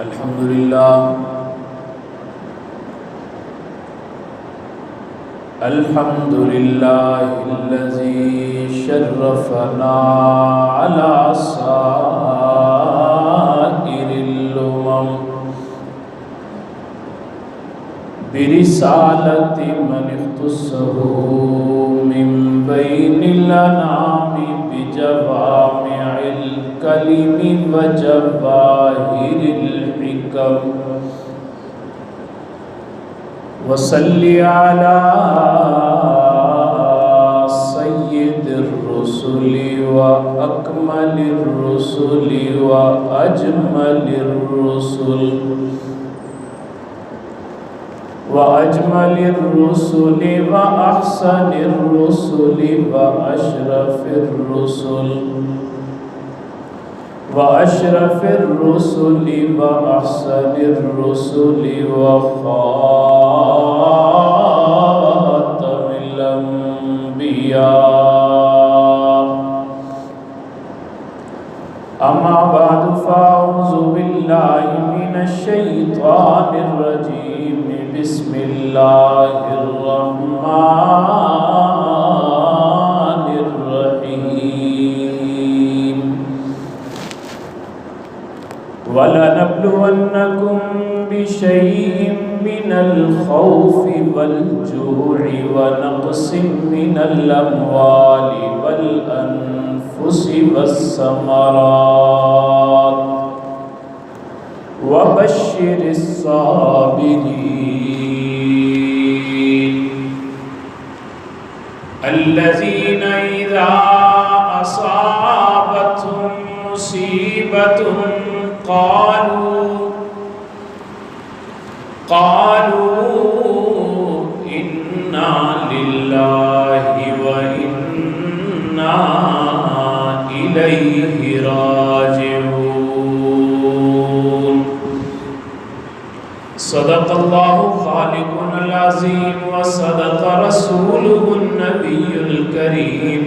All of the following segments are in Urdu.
الحمد لله الحمد لله الذي شرفنا على سائر الأمم برسالة من اختصه من بين الأنعام بجوامع الكلم وجواهر الحكم وصل على سيد الرسل وأكمل الرسل وأجمل الرسل وأحسن الرسل وأشرف الرسل وأحسن الرسل وخاتم الأنبياء أما بعد فأعوذ بالله من الشيطان الرجيم بسم الله الرحمن الرحيم وَلَنَبْلُوَنَّكُمْ بِشَيْءٍ مِّنَ الْخَوْفِ وَالْجُوعِ وَنَقْصٍ مِّنَ الْأَمْوَالِ وَالْأَنفُسِ وَالثَّمَرَاتِ وَبَشِّرِ الصَّابِرِينَ الَّذِينَ إِذَا أَصَابَتْهُم مُّصِيبَةٌ قالوا إنا لله وإنا إليه راجعون صدق الله خالقنا العظيم وصدق رسوله النبي الكريم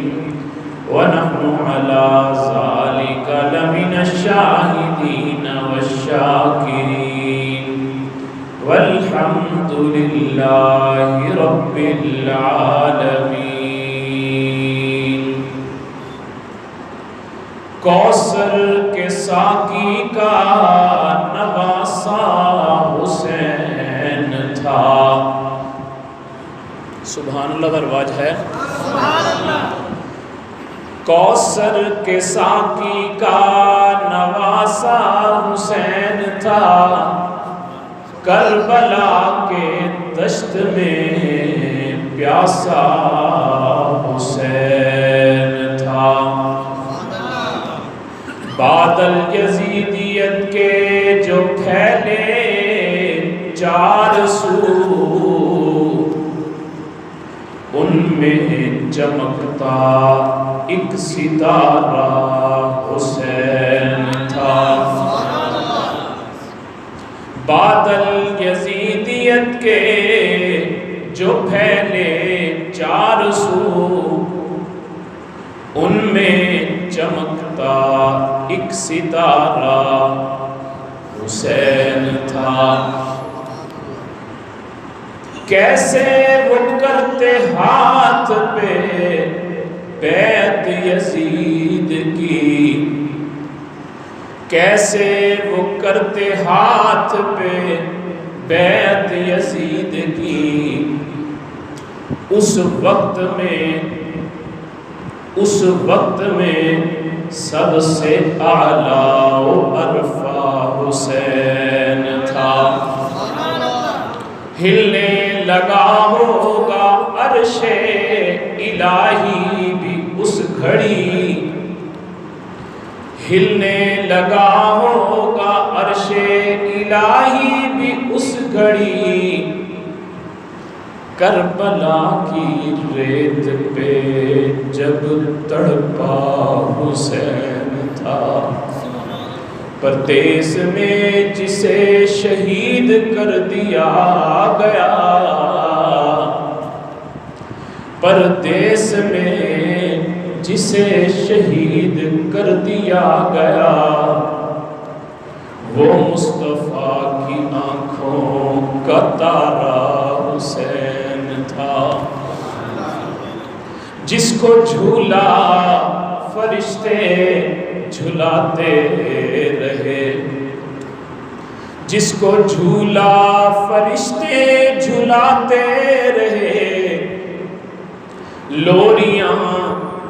ونحن على ذلك لمن الشاهدين والشاكرين والحمد لله رب العالمين کوثر کے ساقی کا نواسا حسین تھا. سبحان اللہ کا رواج ہے. سبحان اللہ. کوثر کے ساقی کا نواسا حسین تھا، کربلا کے دشت میں پیاسا حسین تھا. بادل یزیدیت کے جو پھیلے چار سو، ان میں چمکتا ایک ستارہ حسین تھا. بادل یزیدیت کے جو پھیلے چار سو، ان میں چمکتا ایک ستارہ حسین تھا. کیسے وہ کرتے ہاتھ پہ بیعت یزید کی، کیسے وہ کرتے ہاتھ پہ بیعت یزید کی. اس وقت میں سب سے اعلیٰ و ارفع حسین تھا. ہلنے لگا ہوگا عرش الہی بھی اس گھڑی، ہلنے لگا ہوگا عرش الہی بھی اس گھڑی. کربلا کی ریت پہ جب تڑپا حسین تھا، پردیس میں جسے شہید کر دیا گیا، پردیس میں جسے شہید کر دیا گیا، وہ مصطفیٰ تارا حسین تھا، جس کو جھولا فرشتے جھلاتے رہے، جس کو جھولا فرشتے جھلاتے رہے، لوریاں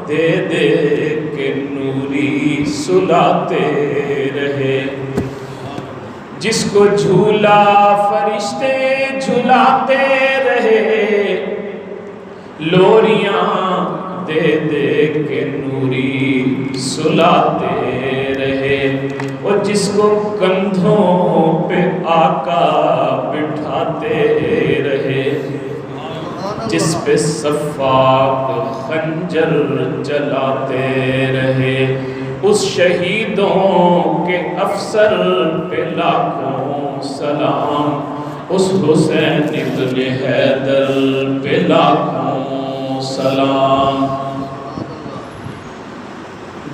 دے دے کے نوری سلاتے رہے، جس کو جھولا فرشتے جھلاتے رہے، لوریاں دے دے کے نوری سلاتے رہے، اور جس کو کندھوں پہ آقا بٹھاتے رہے، جس پہ صفاق خنجر چلاتے رہے، اس شہیدوں کے افسر پہ لاکھوں سلام، اس حسین ابن حیدر پہ لاکھوں سلام۔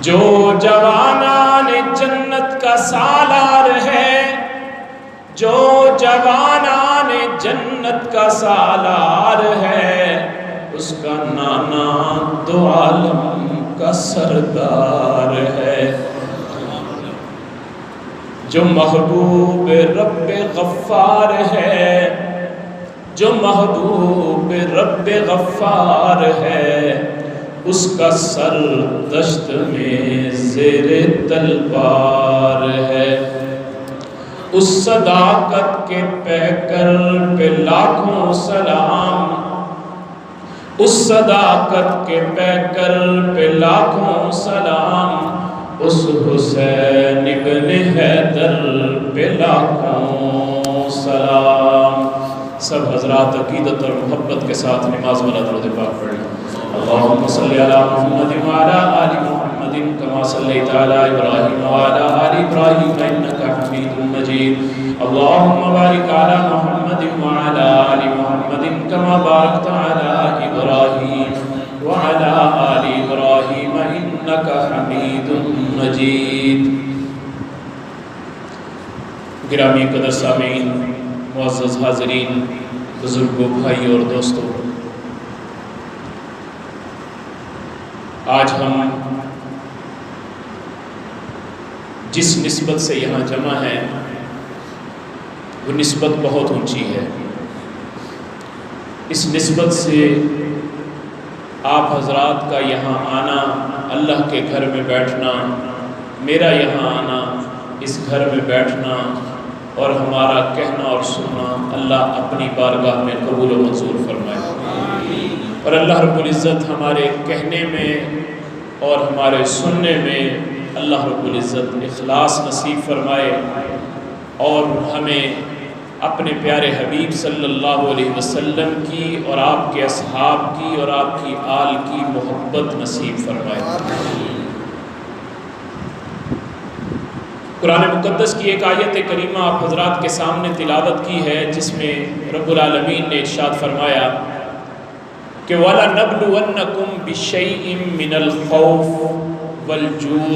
جو جوانان جنت کا سالار ہے، جو جوانان جنت کا سالار ہے، اس کا نانا دو عالم کا سردار ہے۔ جو محبوب رب غفار ہے، جو محبوب رب غفار ہے، اس کا سر دشت میں زیر تلوار ہے۔ اس صداقت کے پیکر پہ لاکھوں سلام، اس صداقت کے پیکر پہ لاکھوں سلام، اس حسین ابن حیدر پہ لاکھوں سلام۔ سب حضرات عقیدت اور محبت کے ساتھ نماز والا درود پاک پڑھیں۔ اللہم صلی علی محمد وعلی آل محمد کما صلیت علی ابراہیم وعلی آل ابراہیم انکا حمید مجید۔ اللہم بارک علی محمد وعلی آل محمد کما بارکت علی ابراہیم وعلی آل ابراہیم انکا حمید مجید۔ گرامی قدر سامعین، معزز حاضرین، بزرگوں، بھائی اور دوستوں، آج ہم جس نسبت سے یہاں جمع ہیں وہ نسبت بہت اونچی ہے۔ اس نسبت سے آپ حضرات کا یہاں آنا، اللہ کے گھر میں بیٹھنا، میرا یہاں آنا، اس گھر میں بیٹھنا اور ہمارا کہنا اور سننا، اللہ اپنی بارگاہ میں قبول و منظور فرمائے، اور اللہ رب العزت ہمارے کہنے میں اور ہمارے سننے میں اللہ رب العزت اخلاص نصیب فرمائے، اور ہمیں اپنے پیارے حبیب صلی اللہ علیہ وسلم کی اور آپ کے اصحاب کی اور آپ کی آل کی محبت نصیب فرمائے۔ قرآن مقدس کی ایک آیت کریمہ آپ حضرات کے سامنے تلاوت کی ہے، جس میں رب العالمین نے ارشاد فرمایا کہ وَلَنَبْلُوَنَّكُمْ بِشَيْءٍ مِّنَ الْخَوْفِ وَالْجُوعِ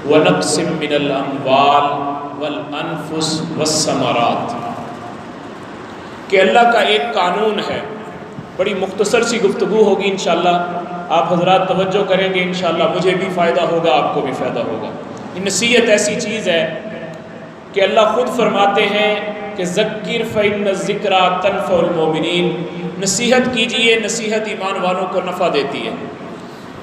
وَنَقْصٍ مِّنَ الْأَمْوَالِ وَالْأَنفُسِ وَالثَّمَرَاتِ، کہ اللہ کا ایک قانون ہے۔ بڑی مختصر سی گفتگو ہوگی انشاءاللہ، آپ حضرات توجہ کریں گے انشاءاللہ، مجھے بھی فائدہ ہوگا، آپ کو بھی فائدہ ہوگا۔ یہ نصیحت ایسی چیز ہے کہ اللہ خود فرماتے ہیں کہ ذکر فإن الذکریٰ تنفع المؤمنین، نصیحت کیجئے، نصیحت ایمان والوں کو نفع دیتی ہے۔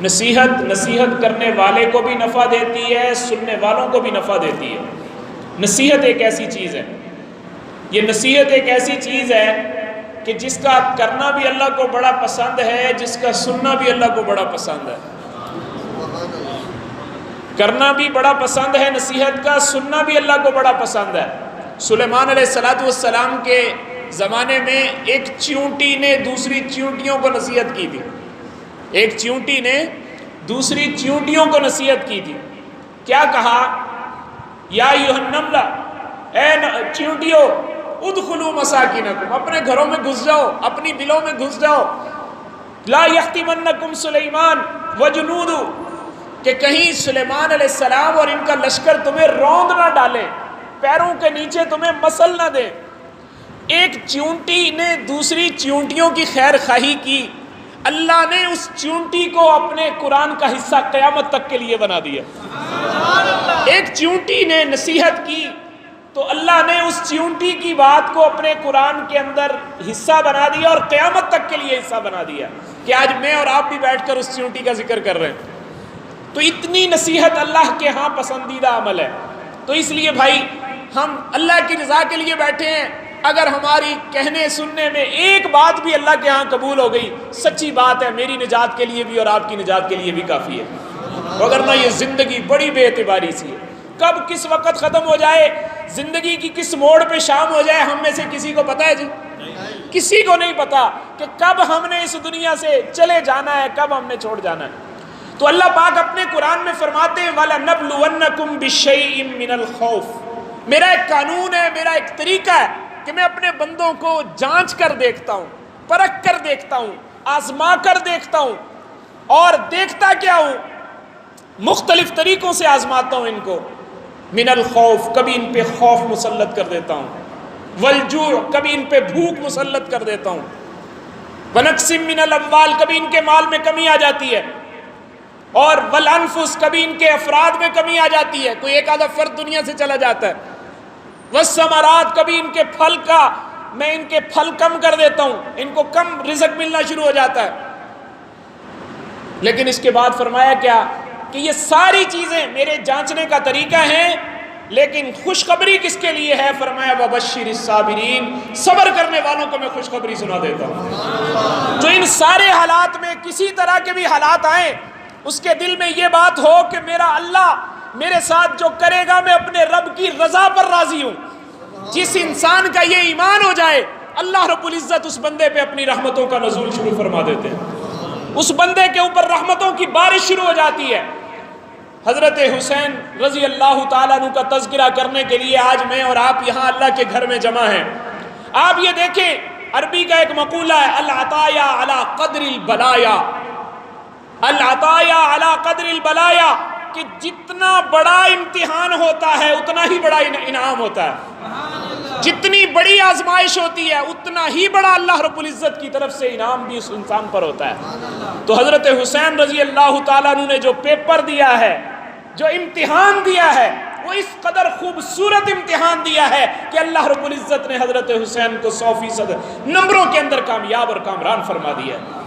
نصیحت کرنے والے کو بھی نفع دیتی ہے، سننے والوں کو بھی نفع دیتی ہے۔ نصیحت ایک ایسی چیز ہے، یہ نصیحت ایک ایسی چیز ہے کہ جس کا کرنا بھی اللہ کو بڑا پسند ہے، جس کا سننا بھی اللہ کو بڑا پسند ہے۔ کرنا بھی بڑا پسند ہے نصیحت کا، سننا بھی اللہ کو بڑا پسند ہے۔ سلیمان علیہ السلام کے زمانے میں ایک چیونٹی نے دوسری چیونٹیوں کو نصیحت کی تھی، ایک چیونٹی نے دوسری چیونٹیوں کو نصیحت کی تھی۔ کیا کہا؟ یا ایھا النمل، اے چیونٹیوں، ادخلوا مساکنکم، اپنے گھروں میں گھس جاؤ، اپنی بلوں میں گھس جاؤ، لا یحطمنکم سلیمان وجنود، کہ کہیں سلیمان علیہ السلام اور ان کا لشکر تمہیں روند نہ ڈالے، پیروں کے نیچے تمہیں مسل نہ دے۔ ایک چیونٹی نے دوسری چیونٹیوں کی خیر خواہی کی، اللہ نے اس چیونٹی کو اپنے قرآن کا حصہ قیامت تک کے لیے بنا دیا۔ ایک چیونٹی نے نصیحت کی تو اللہ نے اس چیونٹی کی بات کو اپنے قرآن کے اندر حصہ بنا دیا اور قیامت تک کے لیے حصہ بنا دیا کہ آج میں اور آپ بھی بیٹھ کر اس چیونٹی کا ذکر کر رہے ہیں۔ تو اتنی نصیحت اللہ کے ہاں پسندیدہ عمل ہے۔ تو اس لیے بھائی ہم اللہ کی رضا کے لیے بیٹھے ہیں، اگر ہماری کہنے سننے میں ایک بات بھی اللہ کے ہاں قبول ہو گئی، سچی بات ہے، میری نجات کے لیے بھی اور آپ کی نجات کے لیے بھی کافی ہے۔ وگرنہ یہ زندگی بڑی بے اعتباری سی ہے، کب کس وقت ختم ہو جائے، زندگی کی کس موڑ پہ شام ہو جائے، ہم میں سے کسی کو پتہ ہے جی؟ کسی کو نہیں پتا کہ کب ہم نے اس دنیا سے چلے جانا ہے، کب ہم نے چھوڑ جانا ہے۔ تو اللہ پاک اپنے قرآن میں فرماتے ہیں وَلَنَبْلُوَنَّكُمْ بِشَيْءٍ مِّنَ الْخَوْفِ، میرا ایک قانون ہے، میرا ایک طریقہ ہے کہ میں اپنے بندوں کو جانچ کر دیکھتا ہوں، پرکھ کر دیکھتا ہوں، آزما کر دیکھتا ہوں، اور دیکھتا کیا ہوں، مختلف طریقوں سے آزماتا ہوں ان کو۔ من الخوف، کبھی ان پہ خوف مسلط کر دیتا ہوں، والجوع، کبھی ان پہ بھوک مسلط کر دیتا ہوں، ونقص من الاموال، کبھی ان کے مال میں کمی آ جاتی ہے، اور والانفس، کبھی ان کے افراد میں کمی آ جاتی ہے، کوئی ایک آدھا فرد دنیا سے چلا جاتا ہے، والثمرات، کبھی ان کے پھل کا میں ان کے پھل کم کر دیتا ہوں، ان کو کم رزق ملنا شروع ہو جاتا ہے۔ لیکن اس کے بعد فرمایا کیا کہ یہ ساری چیزیں میرے جانچنے کا طریقہ ہیں، لیکن خوشخبری کس کے لیے ہے؟ فرمایا وَبَشِّرِ الصَّابِرِينَ، صبر کرنے والوں کو میں خوشخبری سنا دیتا ہوں۔ جو ان سارے حالات میں کسی طرح کے بھی حالات آئیں، اس کے دل میں یہ بات ہو کہ میرا اللہ میرے ساتھ جو کرے گا میں اپنے رب کی رضا پر راضی ہوں۔ جس انسان کا یہ ایمان ہو جائے، اللہ رب العزت اس بندے پہ اپنی رحمتوں کا نزول شروع فرما دیتے ہیں، اس بندے کے اوپر رحمتوں کی بارش شروع ہو جاتی ہے۔ حضرت حسین رضی اللہ تعالیٰ عنہ کا تذکرہ کرنے کے لیے آج میں اور آپ یہاں اللہ کے گھر میں جمع ہیں۔ آپ یہ دیکھیں، عربی کا ایک مقولہ ہے العطایا علی قدر البلایا، العطایا علی قدر البلایا، کہ جتنا بڑا امتحان ہوتا ہے اتنا ہی بڑا انعام ہوتا ہے، جتنی بڑی آزمائش ہوتی ہے اتنا ہی بڑا اللہ رب العزت کی طرف سے انعام بھی اس انسان پر ہوتا ہے۔ تو حضرت حسین رضی اللہ تعالیٰ عنہ نے جو پیپر دیا ہے، جو امتحان دیا ہے، وہ اس قدر خوبصورت امتحان دیا ہے کہ اللہ رب العزت نے حضرت حسین کو 100% نمبروں کے اندر کامیاب اور کامران فرما دیا ہے۔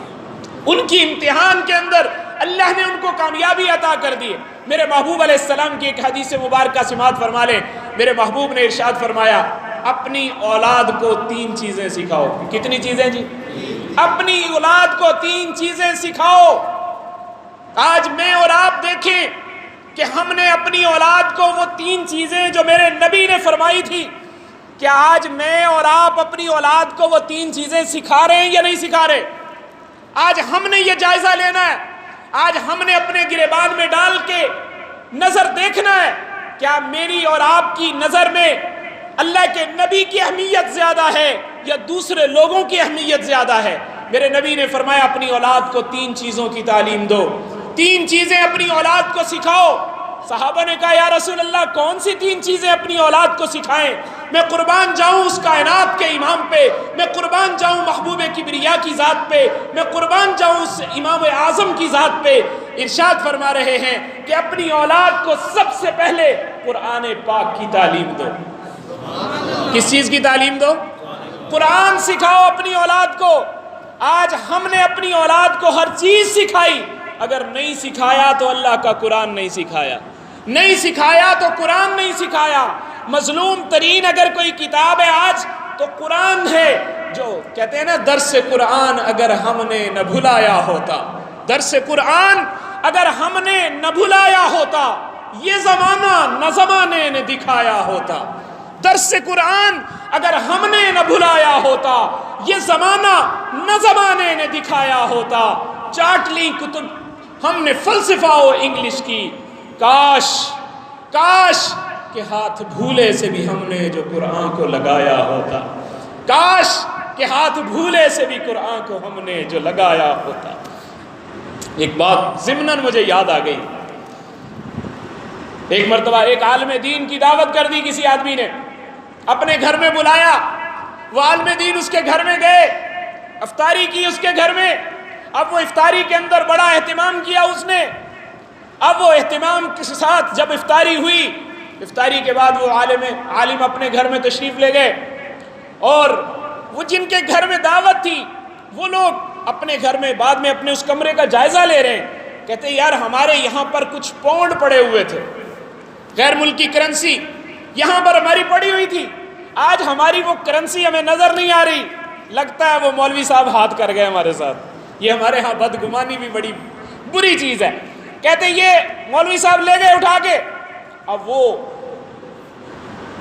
ان کی امتحان کے اندر اللہ نے ان کو کامیابی عطا کر دی۔ میرے محبوب علیہ السلام کی ایک حدیث مبارکہ سماعت فرما لیں۔ میرے محبوب نے ارشاد فرمایا اپنی اولاد کو 3 چیزیں سکھاؤ۔ کتنی چیزیں جی؟ اپنی اولاد کو 3 چیزیں سکھاؤ۔ آج میں اور آپ دیکھیں کہ ہم نے اپنی اولاد کو وہ 3 چیزیں جو میرے نبی نے فرمائی تھی، کیا آج میں اور آپ اپنی اولاد کو وہ 3 چیزیں سکھا رہے ہیں یا نہیں سکھا رہے؟ آج ہم نے یہ جائزہ لینا ہے، آج ہم نے اپنے گریبان میں ڈال کے نظر دیکھنا ہے، کیا میری اور آپ کی نظر میں اللہ کے نبی کی اہمیت زیادہ ہے یا دوسرے لوگوں کی اہمیت زیادہ ہے؟ میرے نبی نے فرمایا اپنی اولاد کو 3 چیزوں کی تعلیم دو، 3 چیزیں اپنی اولاد کو سکھاؤ۔ صحابہ نے کہا یا رسول اللہ کون سی 3 چیزیں اپنی اولاد کو سکھائیں؟ میں قربان جاؤں اس کائنات کے امام پہ، میں قربان جاؤں محبوب کبریا کی ذات پہ، میں قربان جاؤں اس امام اعظم کی ذات پہ۔ ارشاد فرما رہے ہیں کہ اپنی اولاد کو سب سے پہلے قرآن پاک کی تعلیم دو۔ کس چیز کی تعلیم دو؟ قرآن سکھاؤ اپنی اولاد کو۔ آج ہم نے اپنی اولاد کو ہر چیز سکھائی، اگر نہیں سکھایا تو اللہ کا قرآن نہیں سکھایا، نہیں سکھایا تو قرآن نہیں سکھایا۔ مظلوم ترین اگر کوئی کتاب ہے آج تو قرآن ہے، جو کہتے ہیں نا درس قرآن اگر ہم نے نہ بھلایا ہوتا، درس قرآن اگر ہم نے نہ بھلایا ہوتا، یہ زمانہ نہ زمانے نے دکھایا ہوتا۔ درس قرآن اگر ہم نے نہ بھلایا ہوتا، یہ زمانہ نہ زمانے نے دکھایا ہوتا۔ چاٹ لی کتب ہم نے فلسفہ و انگلش کی، کاش کاش کہ ہاتھ بھولے سے بھی ہم نے جو قرآن کو لگایا ہوتا، کاش کہ ہاتھ بھولے سے بھی قرآن کو ہم نے جو لگایا ہوتا۔ ایک بات ضمناً مجھے یاد آ گئی، ایک مرتبہ ایک عالم دین کی دعوت کر دی کسی آدمی نے، اپنے گھر میں بلایا، وہ عالم دین اس کے گھر میں گئے، افطاری کی اس کے گھر میں۔ اب وہ افطاری کے اندر بڑا اہتمام کیا اس نے۔ اب وہ اہتمام کے ساتھ جب افطاری ہوئی، افطاری کے بعد وہ عالم اپنے گھر میں تشریف لے گئے، اور وہ جن کے گھر میں دعوت تھی وہ لوگ اپنے گھر میں بعد میں اپنے اس کمرے کا جائزہ لے رہے ہیں، کہتے ہیں یار ہمارے یہاں پر کچھ پاؤنڈ پڑے ہوئے تھے، غیر ملکی کرنسی یہاں پر ہماری پڑی ہوئی تھی، آج ہماری وہ کرنسی ہمیں نظر نہیں آ رہی، لگتا ہے وہ مولوی صاحب ہاتھ کر گئے ہمارے ساتھ۔ یہ ہمارے ہاں بدگمانی بھی بڑی بری چیز ہے۔ کہتے ہیں یہ مولوی صاحب لے گئے اٹھا کے، اب وہ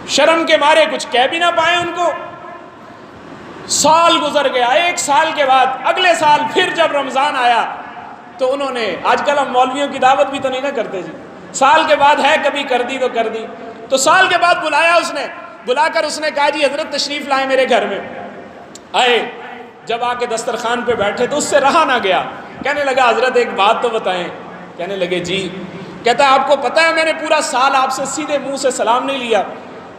شرم کے مارے کچھ کہہ بھی نہ پائے ان کو۔ سال گزر گیا، 1 سال کے بعد اگلے سال پھر جب رمضان آیا تو انہوں نے، آج کل ہم مولویوں کی دعوت بھی تو نہیں نہ کرتے جی، سال کے بعد ہے کبھی کر دی تو کر دی، تو سال کے بعد بلایا اس نے، بلا کر اس نے کہا جی حضرت تشریف لائیں میرے گھر میں۔ آئے، جب آ کے دسترخوان پہ بیٹھے تو اس سے رہا نہ گیا، کہنے لگا حضرت ایک بات تو بتائیں۔ کہنے لگے جی۔ کہتا ہے آپ کو پتہ ہے میں نے پورا سال آپ سے سیدھے منہ سے سلام نہیں لیا،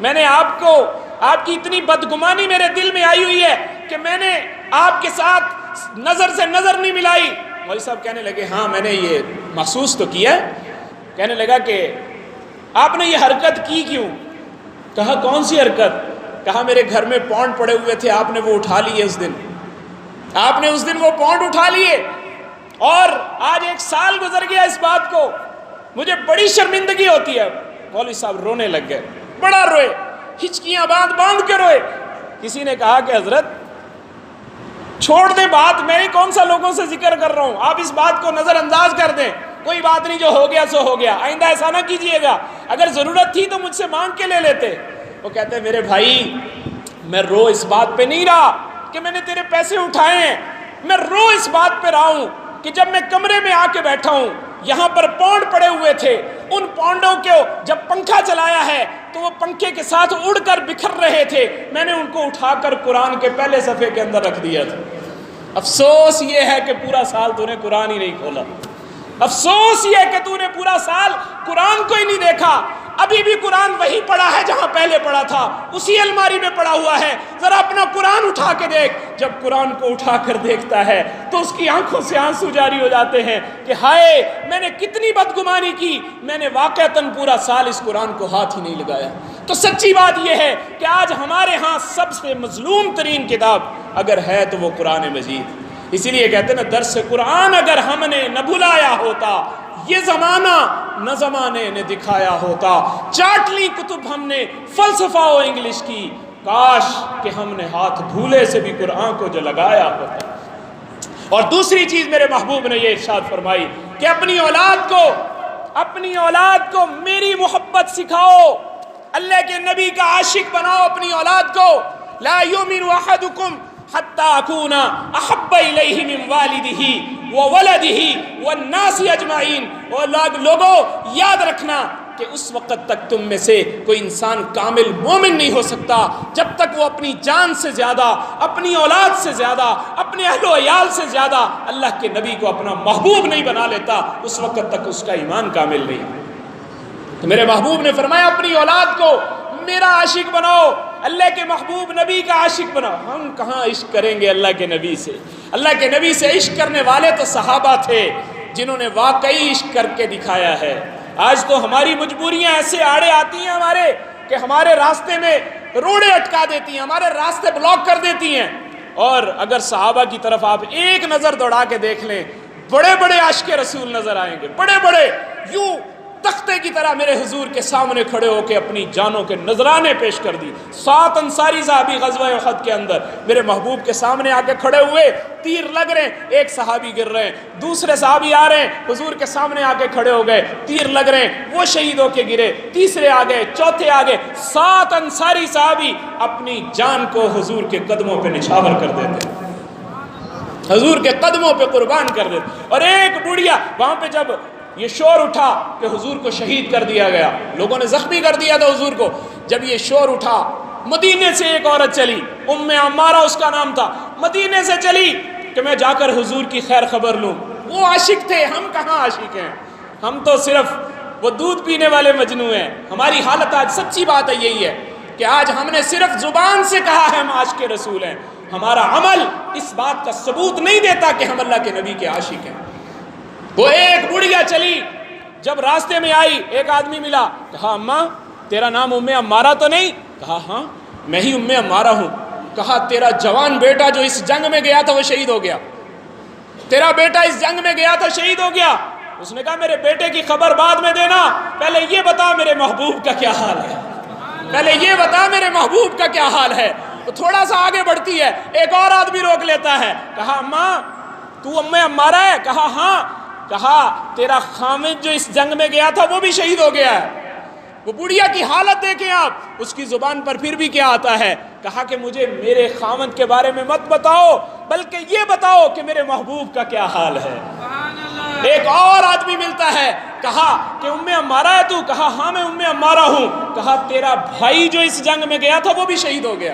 میں نے آپ کی اتنی بدگمانی میرے دل میں آئی ہوئی ہے کہ میں نے آپ کے ساتھ نظر سے نظر نہیں ملائی۔ مولوی صاحب کہنے لگے ہاں میں نے یہ محسوس تو کیا ہے۔ کہنے لگا کہ آپ نے یہ حرکت کی کیوں؟ کہا کون سی حرکت؟ کہا میرے گھر میں پاؤنڈ پڑے ہوئے تھے، آپ نے وہ اٹھا لیے اس دن، آپ نے اس دن وہ پاؤنڈ اٹھا لیے، اور آج 1 سال گزر گیا اس بات کو، مجھے بڑی شرمندگی ہوتی ہے۔ مولوی صاحب رونے لگ گئے، بڑا روئے، ہچکیاں باندھ کے روئے۔ کسی نے کہا کہ حضرت چھوڑ دیں بات، میں کون سا لوگوں سے ذکر کر رہا ہوں، آپ اس بات کو نظر انداز کر دیں، کوئی بات نہیں، جو ہو گیا سو ہو گیا، آئندہ ایسا نہ کیجئے گا، اگر ضرورت تھی تو مجھ سے مانگ کے لے لیتے۔ وہ کہتے ہیں میرے بھائی میں رو اس بات پہ نہیں رہا کہ میں نے تیرے پیسے اٹھائے ہیں، میں رو اس بات پہ رہا ہوں کہ جب میں کمرے میں آ کے بیٹھا ہوں، یہاں پر پاؤنڈ پڑے ہوئے تھے، ان پاؤنڈوں کو جب پنکھا چلایا ہے تو وہ پنکھے کے ساتھ اڑ کر بکھر رہے تھے، میں نے ان کو اٹھا کر قرآن کے پہلے صفحے کے اندر رکھ دیا تھا۔ افسوس یہ ہے کہ پورا سال تو نے قرآن ہی نہیں کھولا، افسوس یہ ہے کہ تو نے پورا سال قرآن کو ہی نہیں دیکھا، ابھی بھی قرآن وہی پڑھا ہے جہاں پہلے پڑھا تھا، اسی الماری میں پڑھا ہوا ہے۔ ذرا اپنا قرآن اٹھا کے دیکھ، جب قرآن کو اٹھا کر دیکھتا ہے تو اس کی آنکھوں سے آنسو جاری ہو جاتے ہیں کہ ہائے میں نے کتنی بدگمانی کی، میں نے واقعتاً پورا سال اس قرآن کو ہاتھ ہی نہیں لگایا۔ تو سچی بات یہ ہے کہ آج ہمارے ہاں سب سے مظلوم ترین کتاب اگر ہے تو وہ قرآن مجید۔ اسی لیے کہتے ہیں نا درس قرآن اگر ہم نے نہ بھلایا ہوتا، یہ زمانہ نہ زمانے نے دکھایا ہوتا، چاٹ لی کتب ہم نے فلسفہ و انگلش کی، کاش کہ ہم نے ہاتھ دھولے سے بھی قرآن کو جو لگایا ہوتا۔ اور دوسری چیز میرے محبوب نے یہ ارشاد فرمائی کہ اپنی اولاد کو میری محبت سکھاؤ، اللہ کے نبی کا عاشق بناؤ اپنی اولاد کو۔ لا یؤمن احدکم حتی اکون احب الیہ من والدہ وولدہ والناس اجمعین۔ اور لوگوں یاد رکھنا کہ اس وقت تک تم میں سے کوئی انسان کامل مومن نہیں ہو سکتا جب تک وہ اپنی جان سے زیادہ، اپنی اولاد سے زیادہ، اپنے اہل و عیال سے زیادہ اللہ کے نبی کو اپنا محبوب نہیں بنا لیتا، اس وقت تک اس کا ایمان کامل نہیں۔ تو میرے محبوب نے فرمایا اپنی اولاد کو میرا عاشق بناؤ، اللہ کے محبوب نبی کا عاشق بناؤ۔ ہم کہاں عشق کریں گے اللہ کے نبی سے؟ اللہ کے نبی سے عشق کرنے والے تو صحابہ تھے جنہوں نے واقعی عشق کر کے دکھایا ہے۔ آج تو ہماری مجبوریاں ایسے آڑے آتی ہیں ہمارے کہ ہمارے راستے میں روڑے اٹکا دیتی ہیں، ہمارے راستے بلاک کر دیتی ہیں۔ اور اگر صحابہ کی طرف آپ ایک نظر دوڑا کے دیکھ لیں، بڑے بڑے عاشق رسول نظر آئیں گے، بڑے بڑے، یوں تختے کی طرح میرے حضور کے سامنے کھڑے ہو کے اپنی جانوں کے نذرانے پیش کر دی۔ 7 انصاری صحابی غزوہ احد کے اندر میرے محبوب کے سامنے آ کے کھڑے ہوئے، تیر لگ رہے ہیں، ایک صحابی گر رہے ہیں، دوسرے صحابی آ رہے ہیں، حضور کے سامنے آ کے کھڑے ہو گئے، تیر لگ رہے ہیں، وہ شہید ہو کے گرے، تیسرے آ گئے، چوتھے آ گئے، 7 انصاری صحابی اپنی جان کو حضور کے قدموں پہ نچھاور کر دیتے، حضور کے قدموں پہ قربان کر دیتے۔ اور ایک بڑھیا وہاں پہ جب یہ شور اٹھا کہ حضور کو شہید کر دیا گیا، لوگوں نے زخمی کر دیا تھا حضور کو، جب یہ شور اٹھا مدینے سے ایک عورت چلی، ام عمارہ اس کا نام تھا، مدینے سے چلی کہ میں جا کر حضور کی خیر خبر لوں۔ وہ عاشق تھے، ہم کہاں عاشق ہیں، ہم تو صرف وہ دودھ پینے والے مجنو ہیں۔ ہماری حالت آج سچی بات ہے یہی ہے کہ آج ہم نے صرف زبان سے کہا ہے ہم عاشق رسول ہیں، ہمارا عمل اس بات کا ثبوت نہیں دیتا کہ ہم اللہ کے نبی کے عاشق ہیں۔ وہ ایک بڑھیا چلی، جب راستے میں آئی ایک آدمی ملا، کہا اماں تیرا نام ام عمارہ تو نہیں؟ کہا ہاں میں ہی ام عمارہ ہوں۔ کہا تیرا جوان بیٹا جو اس جنگ میں گیا تھا وہ شہید ہو گیا، تیرا بیٹا اس جنگ میں گیا تھا شہید ہو گیا۔ اس نے کہا میرے بیٹے کی خبر بعد میں دینا، پہلے یہ بتا میرے محبوب کا کیا حال ہے، پہلے یہ بتا میرے محبوب کا کیا حال ہے۔ تو تھوڑا سا آگے بڑھتی ہے، ایک اور آدمی روک لیتا ہے، کہا اماں تو ام عمارہ ہے؟ کہا ہاں۔ کہا تیرا خامد جو اس جنگ میں گیا تھا وہ بھی شہید ہو گیا ہے۔ وہ بڑھیا کی حالت دیکھیں آپ، اس کی زبان پر پھر بھی کیا آتا ہے؟ کہا کہ مجھے میرے خامد کے بارے میں مت بتاؤ، بلکہ یہ بتاؤ کہ میرے محبوب کا کیا حال ہے۔ ایک اور آدمی ملتا ہے، کہا کہ ام عمارہ ہے تو؟ کہا ہاں میں ام عمارہ ہوں۔ کہا تیرا بھائی جو اس جنگ میں گیا تھا وہ بھی شہید ہو گیا۔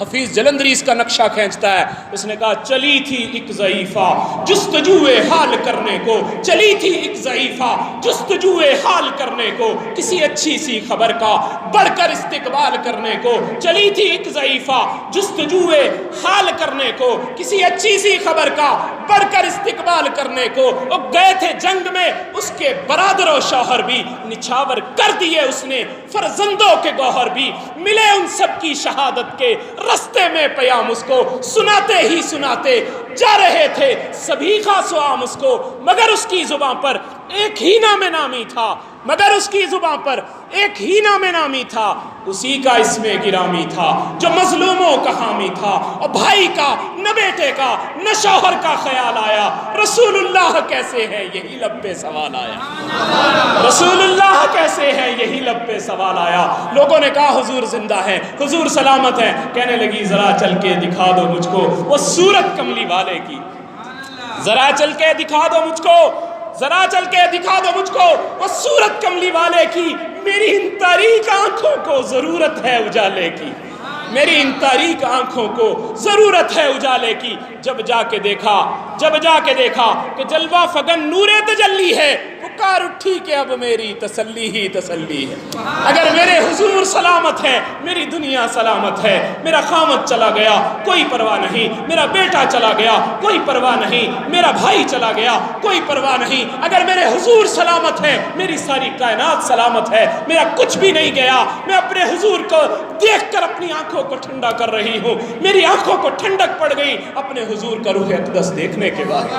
حفیظ جلندری اس کا نقشہ کھینچتا ہے، اس نے کہا چلی تھی ایک ضعیفہ جستجوئے حال کرنے کو، چلی تھی ایک ضعیفہ جستجوئے حال کرنے کو، کسی اچھی سی خبر کا بڑھ کر استقبال کرنے کو، چلی تھی ایک ضعیفہ جستجوئے حال کرنے کو، کسی اچھی سی خبر کا بڑھ کر استقبال کرنے کو۔ وہ گئے تھے جنگ میں، اس کے برادر و شوہر بھی نچھاور کر دیے اس نے، فرزندوں کے گوہر بھی ملے ان سب کی شہادت کے، رستے میں پیام اس کو سناتے ہی سناتے جا رہے تھے سبھی خاص و عام اس کو، مگر اس کی زبان پر ایک ہی نام نامی تھا، مگر اس کی زبان پر ایک ہی نام نامی تھا، اسی کا اسم گرامی تھا جو مظلوموں کا حامی تھا، اور بھائی کا نہ بیٹے کا نہ شوہر کا خیال آیا، رسول اللہ کیسے ہے یہی لب پہ سوال آیا، رسول اللہ کیسے ہے یہی لب پہ سوال آیا۔ لوگوں نے کہا حضور زندہ ہے، حضور سلامت ہے، کہنے لگی ذرا چل کے دکھا دو مجھ کو وہ صورت کملی والے کی، ذرا چل کے دکھا دو مجھ کو، ذرا چل کے دکھا دو مجھ کو وہ صورت کملی والے کی، میری ان تاریک آنکھوں کو ضرورت ہے اجالے کی، میری ان تاریک آنکھوں کو ضرورت ہے اجالے کی۔ جب جا کے دیکھا کہ جلوہ فگن نور تجلی ہے، پکار اٹھی کہ اب میری تسلی ہی تسلی ہے۔ اگر میرے حضور سلامت ہے میری دنیا سلامت ہے، میرا خامد چلا گیا کوئی پرواہ نہیں، میرا بیٹا چلا گیا کوئی پرواہ نہیں، میرا بھائی چلا گیا کوئی پرواہ نہیں، اگر میرے حضور سلامت ہے میری ساری کائنات سلامت ہے، میرا کچھ بھی نہیں گیا۔ میں اپنے حضور کو دیکھ کر اپنی آنکھوں کو ٹھنڈا کر رہی ہوں، میری آنکھوں کو ٹھنڈک پڑ گئی اپنے حضور کا روح اقدس دیکھنے کے بعد۔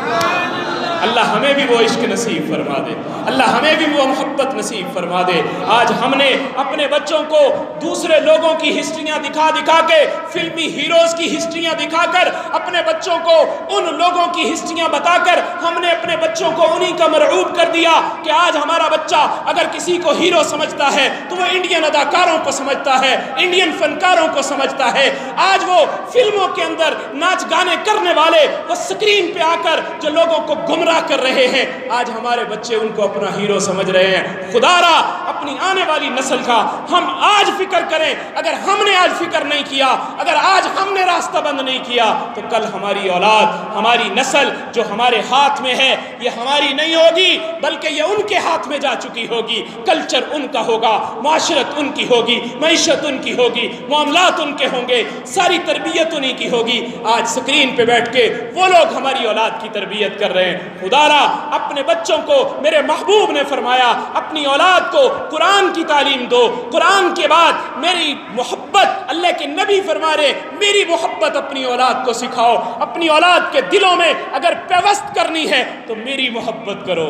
اللہ ہمیں بھی وہ عشق نصیب فرما دے، اللہ ہمیں بھی وہ محبت نصیب فرما دے۔ آج ہم نے اپنے بچوں کو دوسرے لوگوں کی ہسٹریاں دکھا دکھا کے، فلمی ہیروز کی ہسٹریاں دکھا کر، اپنے بچوں کو ان لوگوں کی ہسٹریاں بتا کر ہم نے اپنے بچوں کو انہی کا مرعوب کر دیا کہ آج ہمارا بچہ اگر کسی کو ہیرو سمجھتا ہے تو وہ انڈین اداکاروں کو سمجھتا ہے، انڈین فنکاروں کو سمجھتا ہے۔ آج وہ فلموں کے اندر ناچ گانے کرنے والے وہ سکرین پہ آ کر جو لوگوں کو گمراہ کر رہے ہیں، آج ہمارے بچے ان کو اپنا ہیرو سمجھ رہے ہیں۔ خدا را اپنی آنے والی نسل کا ہم آج فکر کریں، اگر ہم نے آج فکر نہیں کیا، اگر آج ہم نے راستہ بند نہیں کیا تو کل ہماری اولاد، ہماری نسل جو ہمارے ہاتھ میں ہے یہ ہماری نہیں ہوگی بلکہ یہ ان کے ہاتھ میں جا چکی ہوگی۔ کلچر ان کا ہوگا، معاشرت ان کی ہوگی، معیشت ان کی ہوگی، معاملات ان کے ہوں گے، ساری تربیت انہی کی ہوگی۔ آج سکرین پہ بیٹھ کے وہ لوگ ہماری اولاد کی تربیت کر رہے ہیں۔ خدا را اپنے بچوں کو، میرے محبوب نے فرمایا اپنی اولاد کو قرآن کی تعلیم دو، قرآن کے بعد میری محبت، اللہ کے نبی فرما رہے میری محبت اپنی اولاد کو سکھاؤ، اپنی اولاد کے دلوں میں اگر پیوست کرنی ہے تو میری محبت کرو،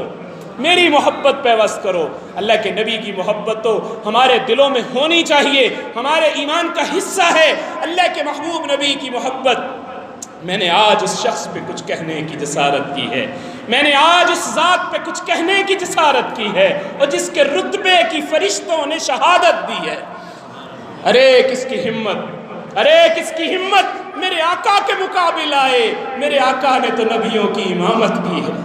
میری محبت پیوست کرو۔ اللہ کے نبی کی محبت تو ہمارے دلوں میں ہونی چاہیے، ہمارے ایمان کا حصہ ہے اللہ کے محبوب نبی کی محبت۔ میں نے آج اس شخص پہ کچھ کہنے کی جسارت کی ہے، میں نے آج اس ذات پہ کچھ کہنے کی جسارت کی ہے، اور جس کے رتبے کی فرشتوں نے شہادت دی ہے۔ ارے کس کی ہمت، ارے کس کی ہمت میرے آقا کے مقابل آئے۔ میرے آقا نے تو نبیوں کی امامت کی ہے،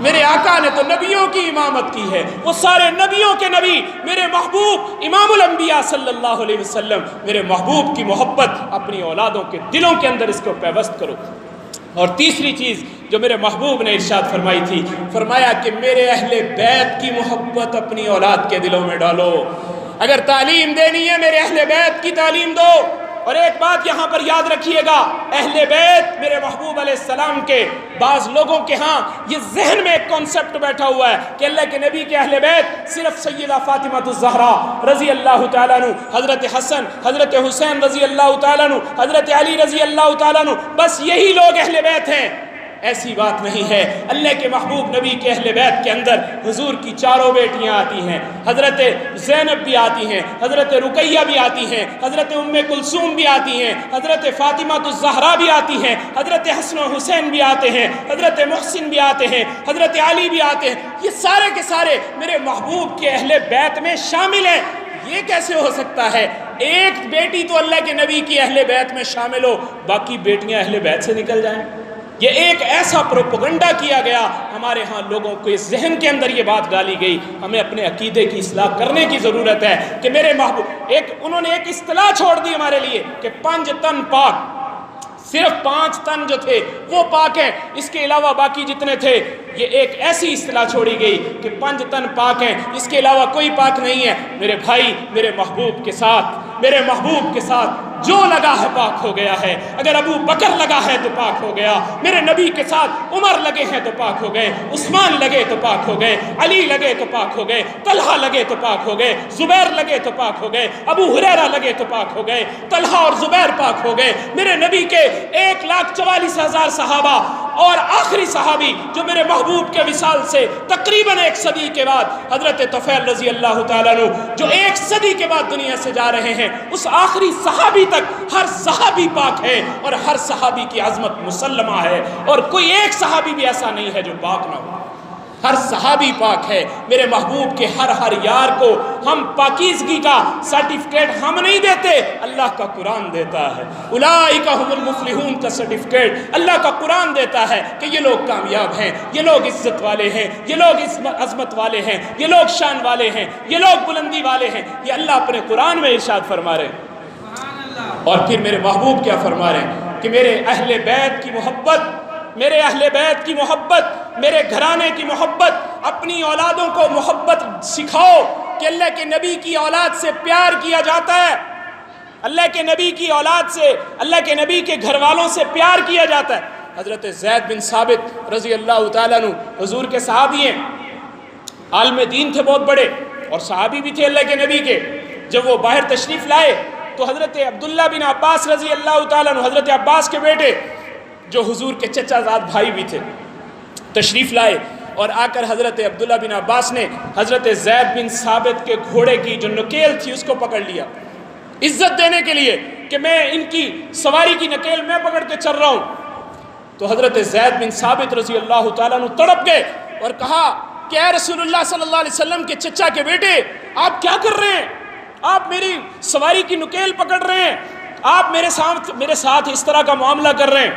میرے آقا نے تو نبیوں کی امامت کی ہے، وہ سارے نبیوں کے نبی میرے محبوب امام الانبیاء صلی اللہ علیہ وسلم، میرے محبوب کی محبت اپنی اولادوں کے دلوں کے اندر اس کو پیوست کرو۔ اور تیسری چیز جو میرے محبوب نے ارشاد فرمائی تھی، فرمایا کہ میرے اہل بیت کی محبت اپنی اولاد کے دلوں میں ڈالو۔ اگر تعلیم دینی ہے میرے اہل بیت کی تعلیم دو۔ اور ایک بات یہاں پر یاد رکھیے گا، اہل بیت میرے محبوب علیہ السلام کے بعض لوگوں کے ہاں یہ ذہن میں ایک کانسیپٹ بیٹھا ہوا ہے کہ اللہ کے نبی کے اہل بیت صرف سیدہ فاطمہ الزہرا رضی اللہ تعالیٰ عنہ، حضرت حسن، حضرت حسین رضی اللہ تعالیٰ عنہ، حضرت علی رضی اللہ تعالیٰ عنہ، بس یہی لوگ اہل بیت ہیں۔ ایسی بات نہیں ہے۔ اللہ کے محبوب نبی کے اہل بیت کے اندر حضور کی چاروں بیٹیاں آتی ہیں، حضرت زینب بھی آتی ہیں، حضرت رقیہ بھی آتی ہیں، حضرت ام کلثوم بھی آتی ہیں، حضرت فاطمہ الزہرا بھی آتی ہیں، حضرت حسن و حسین بھی آتے ہیں، حضرت محسن بھی آتے ہیں، حضرت علی بھی آتے ہیں۔ یہ سارے کے سارے میرے محبوب کے اہل بیت میں شامل ہیں۔ یہ کیسے ہو سکتا ہے ایک بیٹی تو اللہ کے نبی کی اہل بیت میں شامل ہو، باقی بیٹیاں اہل بیت سے نکل جائیں؟ یہ ایک ایسا پروپیگنڈا کیا گیا ہمارے ہاں، لوگوں کو اس ذہن کے اندر یہ بات ڈالی گئی۔ ہمیں اپنے عقیدے کی اصلاح کرنے کی ضرورت ہے کہ میرے محبوب انہوں نے ایک اصطلاح چھوڑ دی ہمارے لیے کہ 5 تن پاک، صرف 5 تن جو تھے وہ پاک ہیں، اس کے علاوہ باقی جتنے تھے، یہ ایک ایسی اصطلاح چھوڑی گئی کہ 5 تن پاک ہیں، اس کے علاوہ کوئی پاک نہیں ہے۔ میرے بھائی، میرے محبوب کے ساتھ جو لگا ہے پاک ہو گیا ہے۔ اگر ابو بکر لگا ہے تو پاک ہو گیا، میرے نبی کے ساتھ عمر لگے ہیں تو پاک ہو گئے، عثمان لگے تو پاک ہو گئے، علی لگے تو پاک ہو گئے، طلحہ لگے تو پاک ہو گئے، زبیر لگے تو پاک ہو گئے، ابو ہریرہ لگے تو پاک ہو گئے، طلحہ اور زبیر پاک ہو گئے۔ میرے نبی کے 1,44,000 صحابہ اور آخری صحابی جو میرے محبوب کے وصال سے تقریباً 1 صدی کے بعد حضرت طفیل رضی اللہ تعالیٰ عنہ جو 1 صدی کے بعد دنیا سے جا رہے ہیں، اس آخری صحابی تک ہر صحابی پاک ہے اور ہر صحابی کی عظمت مسلمہ ہے، اور کوئی ایک صحابی بھی ایسا نہیں ہے جو پاک نہ ہو۔ ہر صحابی پاک ہے۔ میرے محبوب کے ہر یار کو ہم پاکیزگی کا سرٹیفکیٹ ہم نہیں دیتے، اللہ کا قرآن دیتا ہے۔ اولئک هم المفلحون کا سرٹیفکیٹ اللہ کا قرآن دیتا ہے کہ یہ لوگ کامیاب ہیں، یہ لوگ عزت والے ہیں، یہ لوگ عظمت والے ہیں، یہ لوگ شان والے ہیں، یہ لوگ بلندی والے ہیں۔ یہ اللہ اپنے قرآن میں ارشاد فرما رہے ہیں۔ اور پھر میرے محبوب کیا فرما رہے ہیں کہ میرے اہل بیت کی محبت، میرے اہل بیت کی محبت، میرے گھرانے کی محبت، اپنی اولادوں کو محبت سکھاؤ کہ اللہ کے نبی کی اولاد سے پیار کیا جاتا ہے، اللہ کے نبی کی اولاد سے، اللہ کے نبی کے گھر والوں سے پیار کیا جاتا ہے۔ حضرت زید بن ثابت رضی اللہ تعالیٰ عنہ حضور کے صحابی ہیں، عالم دین تھے بہت بڑے، اور صحابی بھی تھے اللہ کے نبی کے۔ جب وہ باہر تشریف لائے تو حضرت عبداللہ بن عباس رضی اللہ تعالیٰ عنہ، حضرت عباس کے بیٹے جو حضور کے چچا زاد بھائی بھی تھے، تشریف لائے، اور آ کر حضرت عبداللہ بن عباس نے حضرت زید بن ثابت کے گھوڑے کی جو نکیل تھی اس کو پکڑ لیا، عزت دینے کے لیے کہ میں ان کی سواری کی نکیل میں پکڑ کے چل رہا ہوں۔ تو حضرت زید بن ثابت رضی اللہ تعالیٰ عنہ تڑپ گئے اور کہا کہ اے رسول اللہ صلی اللہ علیہ وسلم کے چچا کے بیٹے، آپ کیا کر رہے ہیں؟ آپ میری سواری کی نکیل پکڑ رہے ہیں، آپ میرے ساتھ اس طرح کا معاملہ کر رہے ہیں۔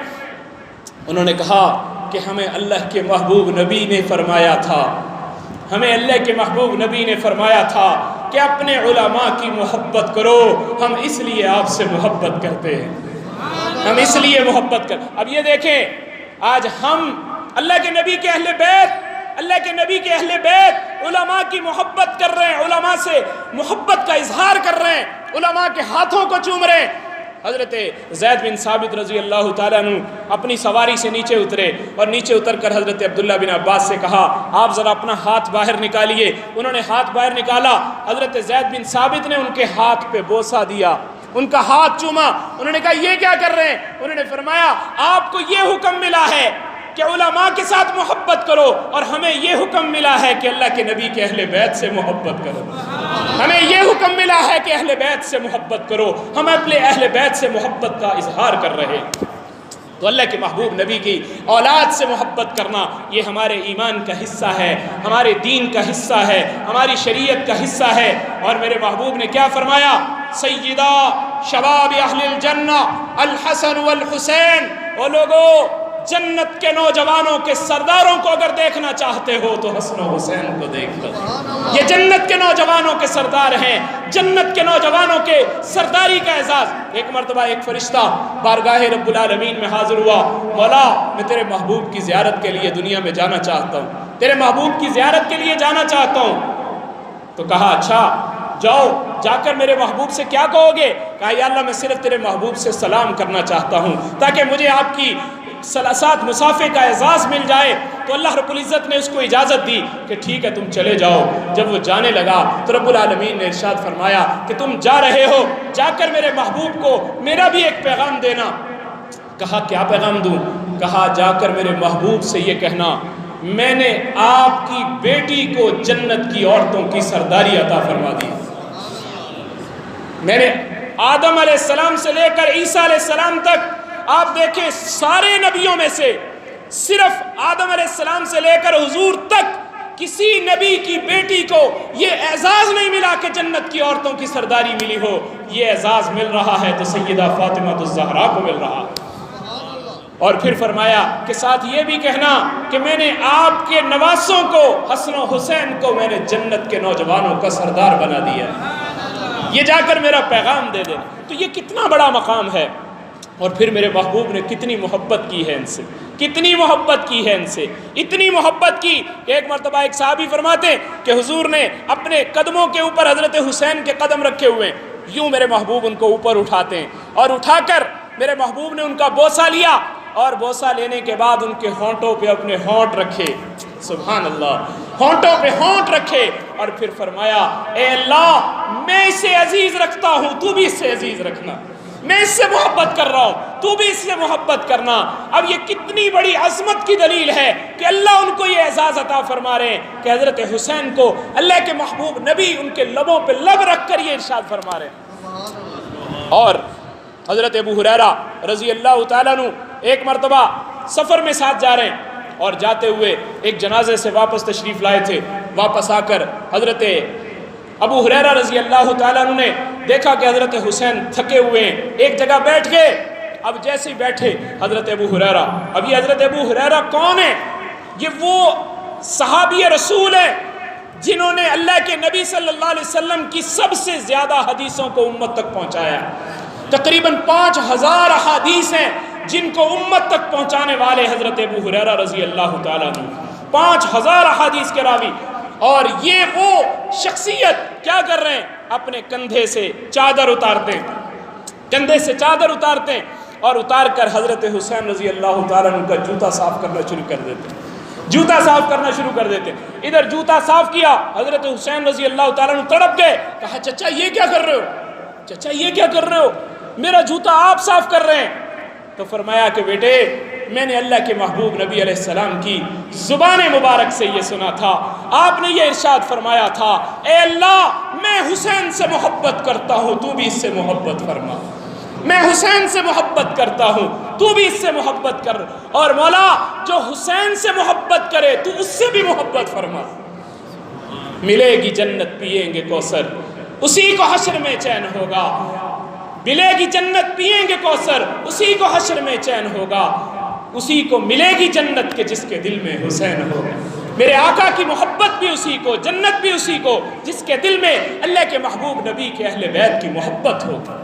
انہوں نے کہا کہ ہمیں اللہ کے محبوب نبی نے فرمایا تھا، ہمیں اللہ کے محبوب نبی نے فرمایا تھا کہ اپنے علماء کی محبت کرو، ہم اس لیے آپ سے محبت کرتے ہیں، ہم اس لیے محبت کر۔ اب یہ دیکھیں، آج ہم اللہ کے نبی کے اہل بیت، اللہ کے نبی کے اہل بیت علماء کی محبت کر رہے ہیں، علماء سے محبت کا اظہار کر رہے ہیں، علماء کے ہاتھوں کو چوم رہے ہیں۔ حضرت زید بن ثابت رضی اللہ تعالیٰ عنہ اپنی سواری سے نیچے اترے، اور نیچے اتر کر حضرت عبداللہ بن عباس سے کہا آپ ذرا اپنا ہاتھ باہر نکالیے۔ انہوں نے ہاتھ باہر نکالا، حضرت زید بن ثابت نے ان کے ہاتھ پہ بوسہ دیا، ان کا ہاتھ چوما۔ انہوں نے کہا یہ کیا کر رہے ہیں؟ انہوں نے فرمایا آپ کو یہ حکم ملا ہے کہ علماء کے ساتھ محبت کرو، اور ہمیں یہ حکم ملا ہے کہ اللہ کے نبی کے اہل بیت سے محبت کرو، ہمیں یہ حکم ملا ہے کہ اہل بیت سے محبت کرو، ہم اپنے اہل بیت سے محبت کا اظہار کر رہے ہیں۔ تو اللہ کے محبوب نبی کی اولاد سے محبت کرنا یہ ہمارے ایمان کا حصہ ہے، ہمارے دین کا حصہ ہے، ہماری شریعت کا حصہ ہے۔ اور میرے محبوب نے کیا فرمایا؟ سیدہ شباب اہل الجنہ الحسن والحسین، وہ لوگوں جنت کے نوجوانوں کے سرداروں کو اگر دیکھنا چاہتے ہو تو حسن و حسین کو دیکھ لو، یہ جنت کے نوجوانوں کے سردار ہیں، جنت کے نوجوانوں کے سرداری کا اعزاز۔ ایک مرتبہ ایک فرشتہ بارگاہ رب العالمین میں حاضر ہوا، مولا میں تیرے محبوب کی زیارت کے لیے دنیا میں جانا چاہتا ہوں، تیرے محبوب کی زیارت کے لیے جانا چاہتا ہوں۔ تو کہا اچھا جاؤ جا کر میرے محبوب سے کیا کہو گے؟ کہا یا اللہ میں صرف تیرے محبوب سے سلام کرنا چاہتا ہوں تاکہ مجھے آپ کی ساتھ مسافے کا اعزاز مل جائے۔ تو اللہ رب العزت نے اس کو اجازت دی کہ ٹھیک ہے تم چلے جاؤ۔ جب وہ جانے لگا تو رب العالمین نے ارشاد فرمایا کہ تم جا رہے ہو، جا کر میرے محبوب کو میرا بھی ایک پیغام دینا۔ کہا کیا پیغام دوں؟ کہا جا کر میرے محبوب سے یہ کہنا میں نے آپ کی بیٹی کو جنت کی عورتوں کی سرداری عطا فرما دی۔ میں نے آدم علیہ السلام سے لے کر عیسیٰ علیہ السلام تک، آپ دیکھیں سارے نبیوں میں سے صرف آدم علیہ السلام سے لے کر حضور تک کسی نبی کی بیٹی کو یہ اعزاز نہیں ملا کہ جنت کی عورتوں کی سرداری ملی ہو۔ یہ اعزاز مل رہا ہے تو سیدہ فاطمہ الزہرا کو مل رہا ہے۔ اور پھر فرمایا کہ ساتھ یہ بھی کہنا کہ میں نے آپ کے نواسوں کو، حسن و حسین کو میں نے جنت کے نوجوانوں کا سردار بنا دیا۔ یہ جا کر میرا پیغام دے دینا۔ تو یہ کتنا بڑا مقام ہے۔ اور پھر میرے محبوب نے کتنی محبت کی ہے ان سے، کتنی محبت کی ہے ان سے، اتنی محبت کی کہ ایک مرتبہ ایک صحابی فرماتے ہیں کہ حضور نے اپنے قدموں کے اوپر حضرت حسین کے قدم رکھے ہوئے ہیں، یوں میرے محبوب ان کو اوپر اٹھاتے ہیں اور اٹھا کر میرے محبوب نے ان کا بوسہ لیا اور بوسہ لینے کے بعد ان کے ہونٹوں پہ اپنے ہونٹ رکھے، سبحان اللہ، ہونٹوں پہ ہونٹ رکھے اور پھر فرمایا اے اللہ میں اسے عزیز رکھتا ہوں تو بھی اس سے عزیز رکھنا، میں اس سے محبت کر رہا ہوں تو بھی اس سے محبت کرنا۔ اب یہ کتنی بڑی عظمت کی دلیل ہے کہ اللہ ان کو یہ اعزاز عطا فرما رہے ہیں کہ حضرت حسین کو اللہ کے محبوب نبی ان کے لبوں پہ لب رکھ کر یہ ارشاد فرما رہے ہیں۔ اور حضرت ابو ہریرہ رضی اللہ تعالیٰ عنہ ایک مرتبہ سفر میں ساتھ جا رہے ہیں اور جاتے ہوئے ایک جنازے سے واپس تشریف لائے تھے۔ واپس آ کر حضرت ابو ہریرہ رضی اللہ تعالیٰ عنہ نے دیکھا کہ حضرت حسین تھکے ہوئے ہیں، ایک جگہ بیٹھ گئے۔ اب جیسے ہی بیٹھے حضرت ابو ہریرہ، اب یہ حضرت ابو ہریرہ کون ہے؟ یہ وہ صحابی رسول ہیں جنہوں نے اللہ کے نبی صلی اللہ علیہ وسلم کی سب سے زیادہ حدیثوں کو امت تک پہنچایا۔ تقریباً 5000 احادیث ہیں جن کو امت تک پہنچانے والے حضرت ابو ہریرہ رضی اللہ تعالیٰ عنہ، 5000 احادیث کے راوی۔ اور یہ وہ شخصیت کیا کر رہے ہیں؟ اپنے کندھے سے چادر اتارتے ہیں، کندھے سے چادر اتارتے ہیں اور اتار کر حضرت حسین رضی اللہ تعالیٰ عنہ کا جوتا صاف کرنا شروع کر دیتے ہیں، جوتا صاف کرنا شروع کر دیتے ہیں۔ ادھر جوتا صاف کیا، حضرت حسین رضی اللہ تعالیٰ عنہ تڑپ گئے، کہا چچا یہ کیا کر رہے ہو؟ چچا یہ کیا کر رہے ہو؟ میرا جوتا آپ صاف کر رہے ہیں۔ تو فرمایا کہ بیٹے میں نے اللہ کے محبوب نبی علیہ السلام کی زبان مبارک سے یہ سنا تھا، آپ نے یہ ارشاد فرمایا تھا اے اللہ میں حسین سے محبت کرتا ہوں تو بھی اس سے محبت فرما، میں حسین سے محبت کرتا ہوں تو بھی اس سے محبت کر، اور مولا جو حسین سے محبت کرے تو اس سے بھی محبت فرما۔ ملے گی جنت پیئیں گے کوثر اسی کو حشر میں چین ہوگا، ملے گی جنت پیئیں گے کوثر اسی کو حشر میں چین ہوگا، اسی کو ملے گی جنت کے جس کے دل میں حسین ہوگا۔ میرے آقا کی محبت بھی اسی کو، جنت بھی اسی کو جس کے دل میں اللہ کے محبوب نبی کے اہل بیت کی محبت ہوگی۔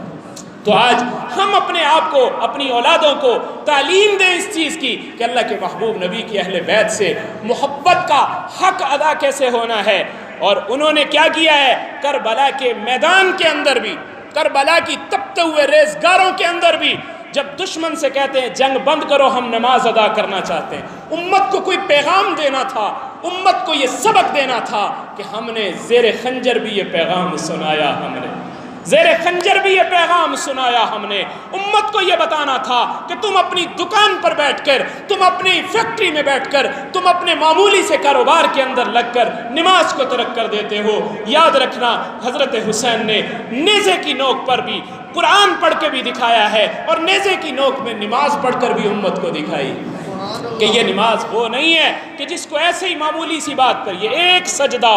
تو آج ہم اپنے آپ کو، اپنی اولادوں کو تعلیم دیں اس چیز کی کہ اللہ کے محبوب نبی کی اہل بیت سے محبت کا حق ادا کیسے ہونا ہے۔ اور انہوں نے کیا کیا ہے؟ کربلا کے میدان کے اندر بھی، کربلا کی تپتے ہوئے ریزگاروں کے اندر بھی جب دشمن سے کہتے ہیں جنگ بند کرو ہم نماز ادا کرنا چاہتے ہیں، امت کو کوئی پیغام دینا تھا، امت کو یہ سبق دینا تھا کہ ہم نے زیر خنجر بھی یہ پیغام سنایا، ہم نے زیر خنجر بھی یہ پیغام سنایا، ہم نے امت کو یہ بتانا تھا کہ تم اپنی دکان پر بیٹھ کر، تم اپنی فیکٹری میں بیٹھ کر، تم اپنے معمولی سے کاروبار کے اندر لگ کر نماز کو ترک کر دیتے ہو۔ یاد رکھنا حضرت حسین نے نیزے کی نوک پر بھی قرآن پڑھ کے بھی دکھایا ہے اور نیزے کی نوک میں نماز پڑھ کر بھی امت کو دکھائی کہ یہ نماز وہ نہیں ہے کہ جس کو ایسے ہی معمولی سی بات پر یہ ایک سجدہ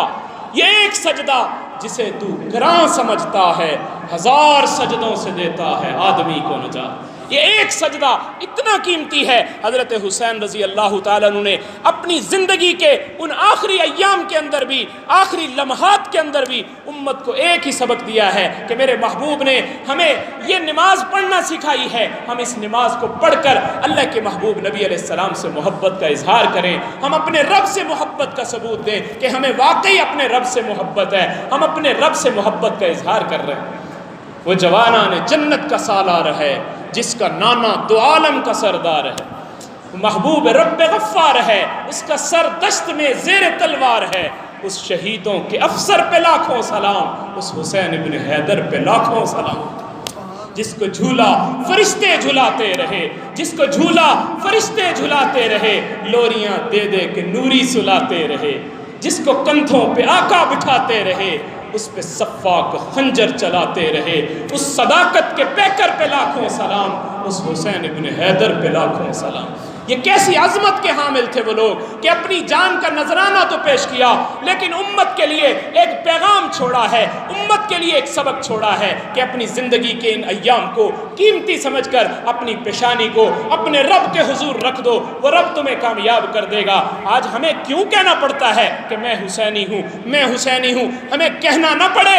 جسے تو گراں سمجھتا ہے 1000 سجدوں سے دیتا ہے آدمی کو نجات۔ یہ ایک سجدہ اتنا قیمتی ہے۔ حضرت حسین رضی اللہ تعالیٰ عنہ نے اپنی زندگی کے ان آخری ایام کے اندر بھی، آخری لمحات کے اندر بھی امت کو ایک ہی سبق دیا ہے کہ میرے محبوب نے ہمیں یہ نماز پڑھنا سکھائی ہے، ہم اس نماز کو پڑھ کر اللہ کے محبوب نبی علیہ السلام سے محبت کا اظہار کریں، ہم اپنے رب سے محبت کا ثبوت دیں کہ ہمیں واقعی اپنے رب سے محبت ہے، ہم اپنے رب سے محبت کا اظہار کر رہے ہیں۔ وہ جوانان جنت کا سالار ہے جس کا نانا دو عالم کا سردار ہے، محبوب رب غفار ہے، اس کا سر دشت میں زیر تلوار ہے، اس شہیدوں کے افسر پہ لاکھوں سلام، اس حسین ابن حیدر پہ لاکھوں سلام، جس کو جھولا فرشتے جھلاتے رہے، جس کو جھولا فرشتے جھلاتے رہے، لوریاں دے دے کے نوری سلاتے رہے، جس کو کندھوں پہ آقا بٹھاتے رہے، اس پہ صفاق خنجر چلاتے رہے، اس صداقت کے پیکر پہ لاکھوں سلام، اس حسین ابن حیدر پہ لاکھوں سلام۔ یہ کیسی عظمت کے حامل تھے وہ لوگ کہ اپنی جان کا نذرانہ تو پیش کیا لیکن امت کے لیے ایک پیغام چھوڑا ہے، امت کے لیے ایک سبق چھوڑا ہے کہ اپنی زندگی کے ان ایام کو قیمتی سمجھ کر اپنی پیشانی کو اپنے رب کے حضور رکھ دو، وہ رب تمہیں کامیاب کر دے گا۔ آج ہمیں کیوں کہنا پڑتا ہے کہ میں حسینی ہوں، میں حسینی ہوں؟ ہمیں کہنا نہ پڑے،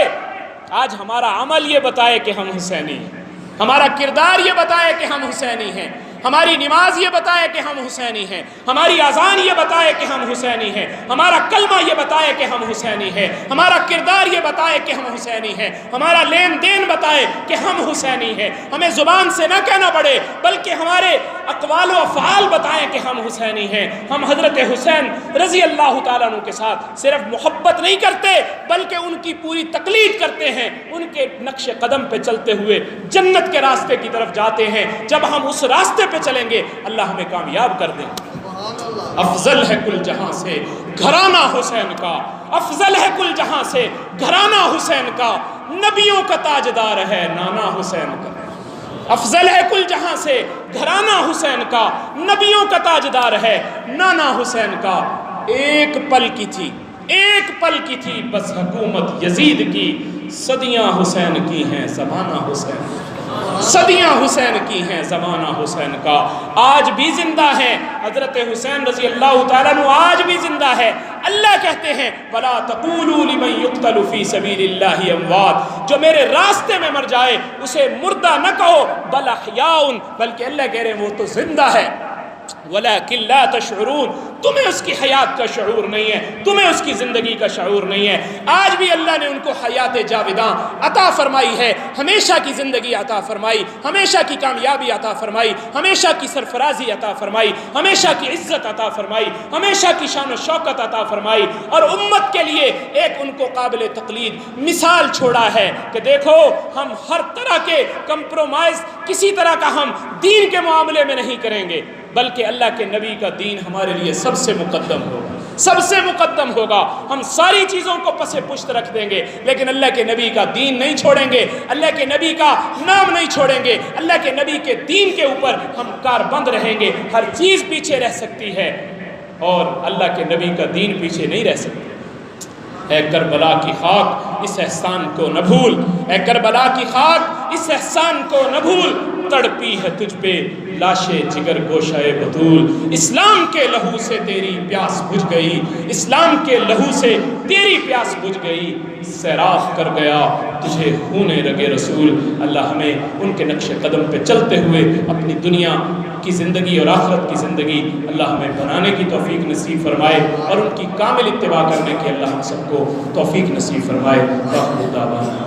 آج ہمارا عمل یہ بتائے کہ ہم حسینی ہیں، ہمارا کردار یہ بتائے کہ ہم حسینی ہیں، ہماری نماز یہ بتائے کہ ہم حسینی ہیں، ہماری اذان یہ بتائے کہ ہم حسینی ہیں، ہمارا کلمہ یہ بتائے کہ ہم حسینی ہیں، ہمارا کردار یہ بتائے کہ ہم حسینی ہیں، ہمارا لین دین بتائے کہ ہم حسینی ہیں۔ ہمیں زبان سے نہ کہنا پڑے بلکہ ہمارے اقوال و افعال بتائیں کہ ہم حسینی ہیں۔ ہم حضرت حسین رضی اللہ تعالیٰ عنہ کے ساتھ صرف محبت نہیں کرتے بلکہ ان کی پوری تقلید کرتے ہیں، ان کے نقش قدم پہ چلتے ہوئے جنت کے راستے کی طرف جاتے ہیں۔ جب ہم اس راستے پہ چلیں گے اللہ ہمیں کامیاب کر دیں۔ افضل ہے کل جہاں سے گھرانہ حسین کا، افضل ہے کل جہاں سے گھرانہ حسین کا، نبیوں کا تاجدار ہے نانا حسین کا۔ افضل ہے کل جہاں سے گھرانہ حسین کا، نبیوں کا تاجدار ہے نانا حسین کا۔ ایک پل کی تھی، ایک پل کی تھی بس حکومت یزید کی، صدیاں حسین کی ہیں زمانہ حسین، صدیاں حسین کی ہیں زمانہ حسین کا۔ آج بھی زندہ ہیں حضرت حسین رضی اللہ تعالیٰ عنہ، آج بھی زندہ ہے۔ اللہ کہتے ہیں وَلَا تَقُولُوا لِمَنْ يُقْتَلُ فِي سَبِيلِ اللَّهِ أَمْوَاتٌ، جو میرے راستے میں مر جائے اسے مردہ نہ کہو بل احیاء، بلکہ اللہ کہہ رہے ہیں وہ تو زندہ ہے۔ وَلَكِنْ لَا تَشْعُرُونَ، تمہیں اس کی حیات کا شعور نہیں ہے، تمہیں اس کی زندگی کا شعور نہیں ہے۔ آج بھی اللہ نے ان کو حیات جاوداں عطا فرمائی ہے، ہمیشہ کی زندگی عطا فرمائی، ہمیشہ کی کامیابی عطا فرمائی، ہمیشہ کی سرفرازی عطا فرمائی، ہمیشہ کی عزت عطا فرمائی، ہمیشہ کی شان و شوکت عطا فرمائی، اور امت کے لیے ایک ان کو قابل تقلید مثال چھوڑا ہے کہ دیکھو ہم ہر طرح کے کمپرومائز کسی طرح کا ہم دین کے معاملے میں نہیں کریں گے بلکہ اللہ کے نبی کا دین ہمارے لیے سب سے مقدم ہوگا، سب سے مقدم ہوگا۔ ہم ساری چیزوں کو پس پشت رکھ دیں گے لیکن اللہ کے نبی کا دین نہیں چھوڑیں گے، اللہ کے نبی کا نام نہیں چھوڑیں گے، اللہ کے نبی کے دین کے اوپر ہم کاربند رہیں گے۔ ہر چیز پیچھے رہ سکتی ہے اور اللہ کے نبی کا دین پیچھے نہیں رہ سکتی۔ اے کربلا کی خاک اس احسان کو نہ بھول، اے کربلا کی خاک اس احسان کو نہ بھول، تڑپی ہے تجھ پہ لاشے جگر گوشہ بطول، اسلام کے لہو سے تیری پیاس بجھ گئی، اسلام کے لہو سے تیری پیاس بجھ گئی، سیراب کر گیا تجھے خون رگ رسول۔ اللہ ہمیں ان کے نقش قدم پہ چلتے ہوئے اپنی دنیا کی زندگی اور آخرت کی زندگی اللہ ہمیں بنانے کی توفیق نصیب فرمائے اور ان کی کامل اتباع کرنے کی اللہ ہم سب کو توفیق نصیب فرمائے۔ آخر دعوانا